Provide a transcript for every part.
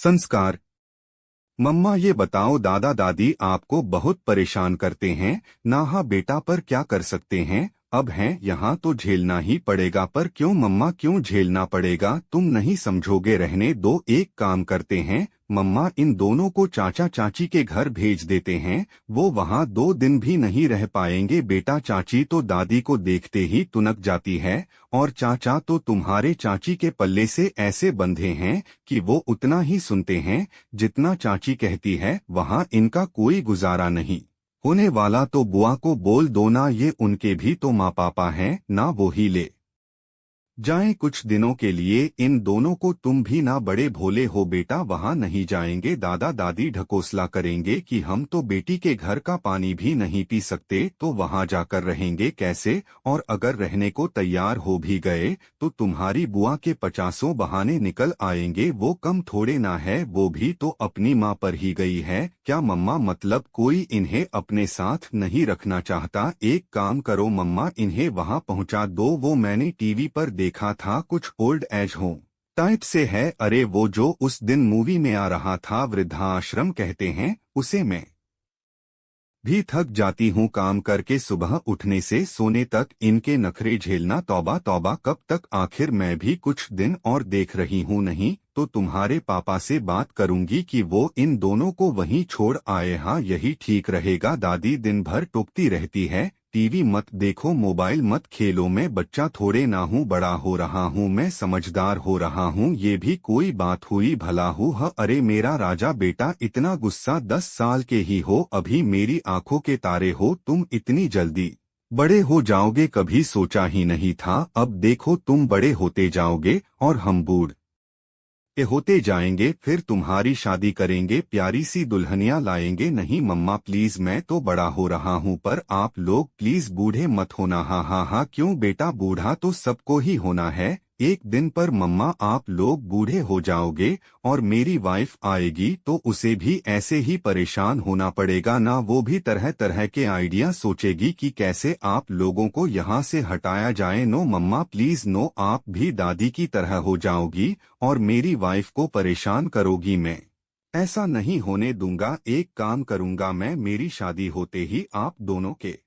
संस्कार। मम्मा ये बताओ, दादा दादी आपको बहुत परेशान करते हैं ना? हाँ बेटा, पर क्या कर सकते हैं, अब हैं यहाँ तो झेलना ही पड़ेगा। पर क्यों मम्मा, क्यों झेलना पड़ेगा? तुम नहीं समझोगे, रहने दो। एक काम करते हैं मम्मा, इन दोनों को चाचा चाची के घर भेज देते हैं, वो वहाँ 2 दिन भी नहीं रह पाएंगे। बेटा, चाची तो दादी को देखते ही तुनक जाती है, और चाचा तो तुम्हारे चाची के पल्ले से ऐसे बंधे हैं कि वो उतना ही सुनते हैं जितना चाची कहती है। वहाँ इनका कोई गुजारा नहीं होने वाला, तो बुआ को बोल दो ना, ये उनके भी तो माँ पापा हैं ना, वो ही ले जाएं कुछ दिनों के लिए इन दोनों को। तुम भी ना बड़े भोले हो बेटा, वहाँ नहीं जाएंगे। दादा दादी ढकोसला करेंगे कि हम तो बेटी के घर का पानी भी नहीं पी सकते, तो वहाँ जाकर रहेंगे कैसे? और अगर रहने को तैयार हो भी गए तो तुम्हारी बुआ के 50 बहाने निकल आएंगे। वो कम थोड़े ना है, वो भी तो अपनी माँ पर ही गई है। क्या मम्मा, मतलब कोई इन्हें अपने साथ नहीं रखना चाहता? एक काम करो मम्मा, इन्हें वहाँ पहुँचा दो। वो मैंने टीवी पर देखा था, कुछ ओल्ड एज होम टाइप से है। अरे वो जो उस दिन मूवी में आ रहा था, वृद्धाश्रम कहते हैं उसे। मैं भी थक जाती हूँ काम करके, सुबह उठने से सोने तक इनके नखरे झेलना। तौबा तौबा, कब तक? आखिर मैं भी कुछ दिन और देख रही हूँ। नहीं तो तुम्हारे पापा से बात करूंगी कि वो इन दोनों को वहीं छोड़ आए। हाँ, यही ठीक रहेगा। दादी दिन भर टोकती रहती है, टीवी मत देखो, मोबाइल मत खेलो। मैं बच्चा थोड़े ना हूँ, बड़ा हो रहा हूँ, मैं समझदार हो रहा हूँ, ये भी कोई बात हुई? भला हूँ। अरे मेरा राजा बेटा, इतना गुस्सा? 10 साल के ही हो, अभी मेरी आंखों के तारे हो। तुम इतनी जल्दी बड़े हो जाओगे, कभी सोचा ही नहीं था। अब देखो तुम बड़े होते जाओगे और हम बूढ़ के होते जाएंगे, फिर तुम्हारी शादी करेंगे, प्यारी सी दुल्हनियां लाएंगे। नहीं मम्मा प्लीज, मैं तो बड़ा हो रहा हूँ, पर आप लोग प्लीज बूढ़े मत होना। हाँ हाँ हाँ, क्यों बेटा, बूढ़ा तो सबको ही होना है एक दिन। पर मम्मा आप लोग बूढ़े हो जाओगे और मेरी वाइफ आएगी तो उसे भी ऐसे ही परेशान होना पड़ेगा ना? वो भी तरह तरह के आइडिया सोचेगी कि कैसे आप लोगों को यहाँ से हटाया जाए। नो मम्मा प्लीज नो, आप भी दादी की तरह हो जाओगी और मेरी वाइफ को परेशान करोगी। मैं ऐसा नहीं होने दूंगा। एक काम करूंगा मैं, मेरी शादी होते ही आप दोनों के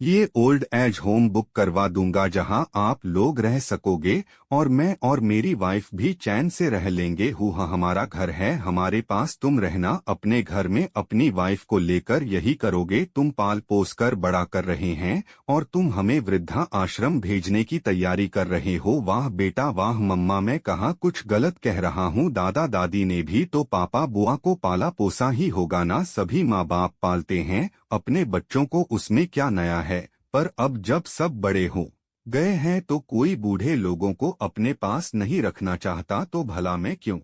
ये ओल्ड एज होम बुक करवा दूंगा, जहां आप लोग रह सकोगे और मैं और मेरी वाइफ भी चैन से रह लेंगे। हुआ हमारा घर है हमारे पास, तुम रहना अपने घर में अपनी वाइफ को लेकर। यही करोगे? तुम पाल पोस कर बड़ा कर रहे हैं और तुम हमें वृद्धा आश्रम भेजने की तैयारी कर रहे हो। वाह बेटा वाह। मम्मा मैं कहाँ कुछ गलत कह रहा हूँ? दादा दादी ने भी तो पापा बुआ को पाला पोसा ही होगा ना? सभी माँ बाप पालते हैं अपने बच्चों को, उसमें क्या नया है? पर अब जब सब बड़े हो गए हैं तो कोई बूढ़े लोगों को अपने पास नहीं रखना चाहता, तो भला मैं क्यों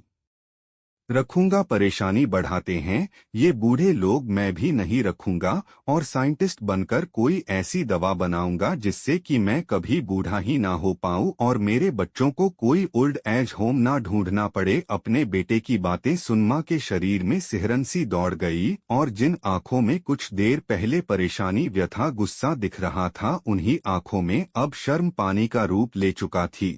रखूंगा? परेशानी बढ़ाते हैं ये बूढ़े लोग, मैं भी नहीं रखूंगा। और साइंटिस्ट बनकर कोई ऐसी दवा बनाऊंगा जिससे कि मैं कभी बूढ़ा ही ना हो पाऊं और मेरे बच्चों को कोई ओल्ड एज होम ना ढूंढना पड़े। अपने बेटे की बातें सुन मां के शरीर में सिहरन सी दौड़ गई, और जिन आंखों में कुछ देर पहले परेशानी, व्यथा, गुस्सा दिख रहा था, उन्हीं आंखों में अब शर्म पानी का रूप ले चुका थी।